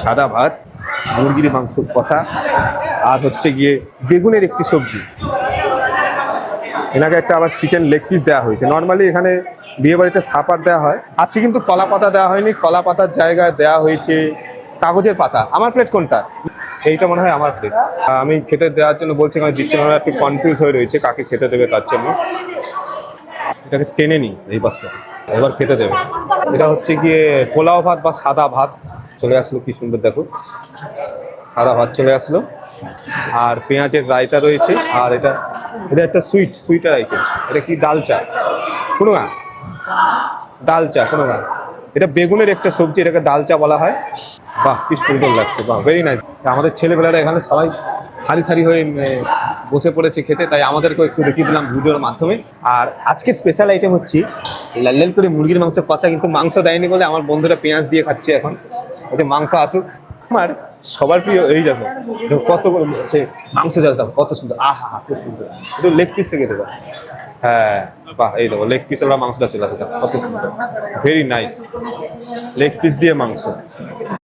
সাদা ভাত, মুরগির মাংস কষা, আর হচ্ছে গিয়ে বেগুনের একটি সবজি। এনাকে একটা আবার চিকেন লেগ পিস দেওয়া হয়েছে। নর্মালি এখানে বিয়ে বাড়িতে সাপার দেওয়া হয়, আজকে কিন্তু কলা পাতা দেওয়া হয়নি, কলা পাতার জায়গায় দেওয়া হয়েছে কাগজের পাতা। আমার প্লেট কোনটা? এইটা মনে হয় আমার প্লেট। আমি খেতে দেওয়ার জন্য বলছি, আমি দিচ্ছি না, একটু কনফিউজ হয়ে রয়েছে কাকে খেতে দেবে তার জন্য। এটাকে টেনে নিই এই পাশটা, এবার খেতে দেবে। এটা হচ্ছে গিয়ে পোলাও ভাত বা সাদা ভাত চলে আসলো, কি সুন্দর দেখো, সাদা ভাত চলে আসলো, আর পেঁয়াজের রায়তা রয়েছে। আর এটা এটা একটা সুইটের আইটেম। এটা কি? ডাল চা, কোনো না, ডাল চা কোনো না, এটা বেগুনের একটা সবজি, এটাকে ডাল চা বলা হয়। বাহ, কি সুন্দর লাগছে, বাহ, ভেরি নাইস। আমাদের ছেলেবেলারা এখানে সবাই সারি সারি হয়ে বসে পড়েছে খেতে, তাই আমাদেরকেও একটু দেখিয়ে দিলাম ভিডিওর মাধ্যমে। আর আজকে স্পেশাল আইটেম হচ্ছে লাল লাল করে মুরগির মাংস কষা, কিন্তু মাংস দেয়নি বলে আমার বন্ধুরা পেঁয়াজ দিয়ে খাচ্ছে এখন। ওতে মাংস আসুক। আমার সবার প্রিয় এই দেখো, কত সে মাংস জানতাম, কত সুন্দর, আহা হা, খুব সুন্দর। একটু লেগ পিস থেকে দেবো। হ্যাঁ, বাহ, এই দেখো লেগ পিস, মাংসটা চলে আসে, কত সুন্দর, ভেরি নাইস। লেগ পিস দিয়ে মাংস।